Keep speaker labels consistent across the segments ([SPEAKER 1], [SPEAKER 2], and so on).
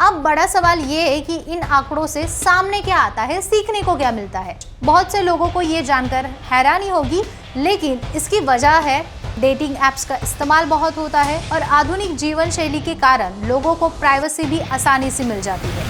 [SPEAKER 1] अब बड़ा सवाल ये है कि इन आंकड़ों से सामने क्या आता है, सीखने को क्या मिलता है। बहुत से लोगों को ये जानकर हैरानी होगी, लेकिन इसकी वजह है डेटिंग एप्स का इस्तेमाल बहुत होता है और आधुनिक जीवन शैली के कारण लोगों को प्राइवेसी भी आसानी से मिल जाती है।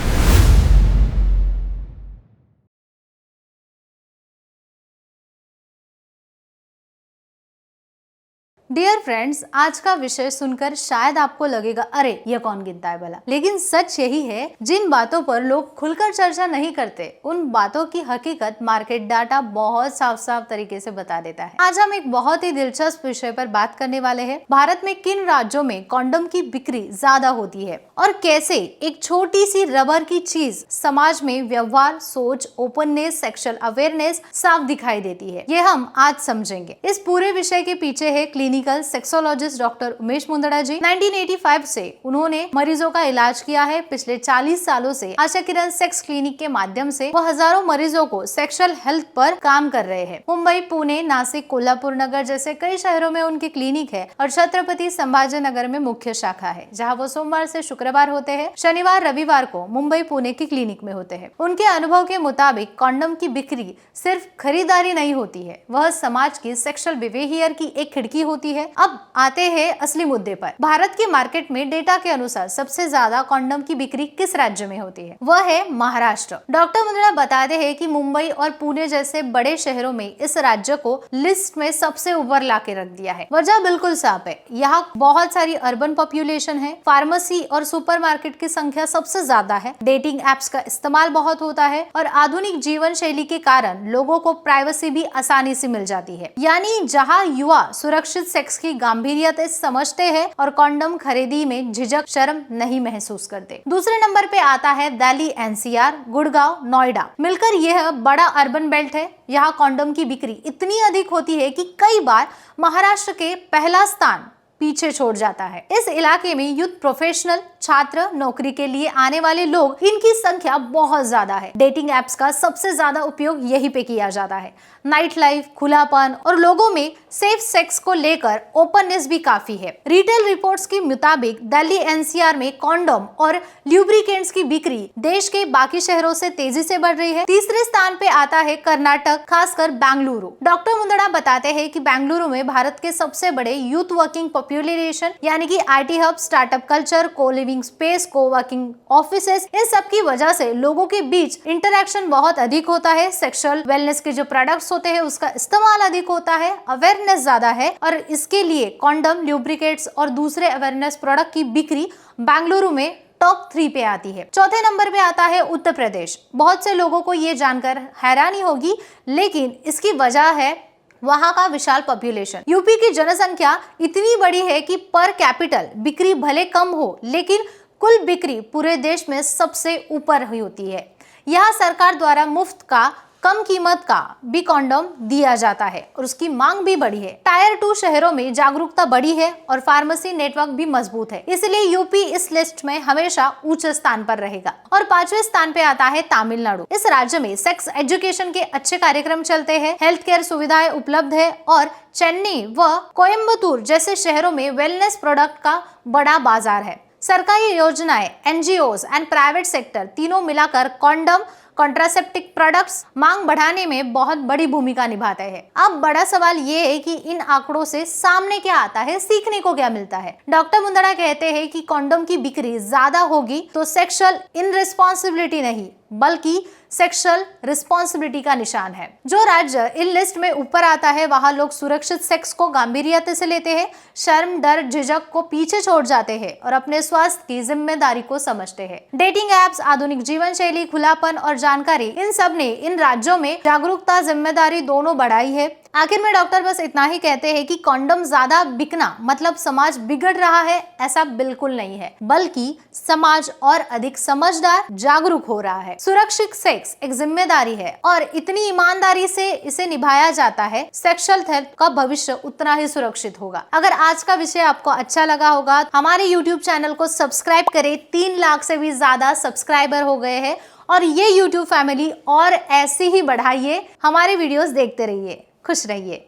[SPEAKER 1] डियर फ्रेंड्स, आज का विषय सुनकर शायद आपको लगेगा अरे ये कौन गिनता है भला, लेकिन सच यही है, जिन बातों पर लोग खुलकर चर्चा नहीं करते उन बातों की हकीकत मार्केट डाटा बहुत साफ साफ तरीके से बता देता है। आज हम एक बहुत ही दिलचस्प विषय पर बात करने वाले हैं। भारत में किन राज्यों में कॉन्डम की बिक्री ज्यादा होती है और कैसे एक छोटी सी रबर की चीज समाज में व्यवहार, सोच, ओपननेस, सेक्सुअल अवेयरनेस साफ दिखाई देती है, ये हम आज समझेंगे। इस पूरे विषय के पीछे है clinical sexologist doctor Umesh Mundada ji. 1985 से उन्होंने मरीजों का इलाज किया है। पिछले 40 सालों से आशा किरण सेक्स क्लिनिक के माध्यम से वो हजारों मरीजों को सेक्सुअल हेल्थ पर काम कर रहे हैं। मुंबई, पुणे, नासिक, कोल्हापुर नगर जैसे कई शहरों में उनकी क्लिनिक है और छत्रपति संभाजी नगर में मुख्य शाखा है, जहाँ वो सोमवार से शुक्रवार होते हैं। शनिवार रविवार को मुंबई, पुणे की क्लिनिक में होते हैं। उनके अनुभव के मुताबिक कॉन्डम की बिक्री सिर्फ खरीदारी नहीं होती है, वह समाज की सेक्सुअल बिहेवियर की एक खिड़की होती है। अब आते हैं असली मुद्दे पर। भारत के मार्केट में डेटा के अनुसार सबसे ज्यादा कॉन्डम की बिक्री किस राज्य में होती है? वह है महाराष्ट्र। डॉक्टर मुंदड़ा बताते हैं कि मुंबई और पुणे जैसे बड़े शहरों में इस राज्य को लिस्ट में सबसे ऊपर लाके रख दिया है। वजह बिल्कुल साफ है, यहाँ बहुत सारी अर्बन पॉपुलेशन है, फार्मेसी और सुपरमार्केट की संख्या सबसे ज्यादा है, डेटिंग एप्स का इस्तेमाल बहुत होता है और आधुनिक जीवन शैली के कारण लोगों को प्राइवेसी भी आसानी से मिल जाती है। यानी जहाँ युवा सुरक्षित सेक्स की गंभीरता समझते हैं और कॉन्डम खरीदी में झिझक, शर्म नहीं महसूस करते। दूसरे नंबर पे आता है दिल्ली, एनसीआर, गुड़गांव, नोएडा। मिलकर यह बड़ा अर्बन बेल्ट है। यहाँ कॉन्डम की बिक्री इतनी अधिक होती है कि कई बार महाराष्ट्र के पहला स्थान पीछे छोड़ जाता है। इस इलाके में यूथ, प्रोफेशनल, छात्र, नौकरी के लिए आने वाले लोग, इनकी संख्या बहुत ज्यादा है। डेटिंग एप्स का सबसे ज्यादा उपयोग यहीं पे किया जाता है। नाइट लाइफ, खुलापन और लोगों में सेफ सेक्स को लेकर ओपननेस भी काफी है। रिटेल रिपोर्ट्स के मुताबिक दिल्ली, एनसीआर में कॉन्डम और ल्यूब्रिकेंट्स की बिक्री देश के बाकी शहरों से तेजी से बढ़ रही है। तीसरे स्थान पे आता है कर्नाटक, खासकर बेंगलुरु। डॉक्टर मुंदड़ा बताते हैं कि बेंगलुरु में भारत के सबसे बड़े यूथ वर्किंग पॉपुलेशन यानी कि आईटी हब, स्टार्टअप कल्चर, को लिविंग स्पेस, को वर्किंग ऑफिसेस, इन सब की वजह से लोगों के बीच इंटरेक्शन बहुत अधिक होता है। सेक्सुअल वेलनेस के जो प्रोडक्ट्स होते हैं उसका इस्तेमाल अधिक होता है, अवेयरनेस ज्यादा है और इसके लिए कॉन्डम, ल्यूब्रिकेट्स और दूसरे अवेयरनेस प्रोडक्ट की बिक्री बेंगलुरु में टॉप 3 पे आती है। चौथे नंबर पे आता है उत्तर प्रदेश। बहुत से लोगों को ये जानकर हैरानी होगी, लेकिन इसकी वजह है वहां का विशाल पॉपुलेशन। यूपी की जनसंख्या इतनी बड़ी है कि पर कैपिटल बिक्री भले कम हो, लेकिन कुल बिक्री पूरे देश में सबसे ऊपर हुई होती है। यहाँ सरकार द्वारा मुफ्त का, कम कीमत का भी कॉन्डम दिया जाता है और उसकी मांग भी बढ़ी है। टायर 2 शहरों में जागरूकता बढ़ी है और फार्मेसी नेटवर्क भी मजबूत है, इसलिए यूपी इस लिस्ट में हमेशा ऊंचे स्थान पर रहेगा। और 5वें स्थान पे आता है तमिलनाडु। इस राज्य में सेक्स एजुकेशन के अच्छे कार्यक्रम चलते हैं, हेल्थ केयर सुविधाएं उपलब्ध है और चेन्नई व कोयम्बतूर जैसे शहरों में वेलनेस प्रोडक्ट का बड़ा बाजार है। सरकारी योजनाएं, एनजीओज एंड प्राइवेट सेक्टर तीनों मिलाकर कॉन्डम, कॉन्ट्रासेप्टिव प्रोडक्ट्स मांग बढ़ाने में बहुत बड़ी भूमिका निभाते हैं। अब बड़ा सवाल ये है कि इन आंकड़ों से सामने क्या आता है, सीखने को क्या मिलता है। डॉक्टर मुंदड़ा कहते हैं कि कॉन्डम की बिक्री ज्यादा होगी तो सेक्सुअल इनरिस्पॉन्सिबिलिटी नहीं बल्कि सेक्सुअल रिस्पॉन्सिबिलिटी का निशान है। जो राज्य इन लिस्ट में ऊपर आता है वहां लोग सुरक्षित सेक्स को गंभीरता से लेते हैं, शर्म, डर, झिझक को पीछे छोड़ जाते हैं और अपने स्वास्थ्य की जिम्मेदारी को समझते हैं। डेटिंग एप्स, आधुनिक जीवन शैली, खुलापन और जानकारी, इन सब ने इन राज्यों में जागरूकता, जिम्मेदारी दोनों बढ़ाई है। आखिर में डॉक्टर बस इतना ही कहते हैं कि कॉन्डम ज्यादा बिकना मतलब समाज बिगड़ रहा है, ऐसा बिल्कुल नहीं है, बल्कि समाज और अधिक समझदार, जागरूक हो रहा है। सुरक्षित सेक्स एक जिम्मेदारी है और इतनी ईमानदारी से इसे निभाया जाता है, सेक्सुअल हेल्थ का भविष्य उतना ही सुरक्षित होगा। अगर आज का विषय आपको अच्छा लगा होगा, हमारे YouTube चैनल को सब्सक्राइब करें। 3 लाख से भी ज्यादा सब्सक्राइबर हो गए हैं और ये YouTube फैमिली और ऐसे ही बढ़ाइए। हमारे वीडियोस देखते रहिए, खुश रहिए।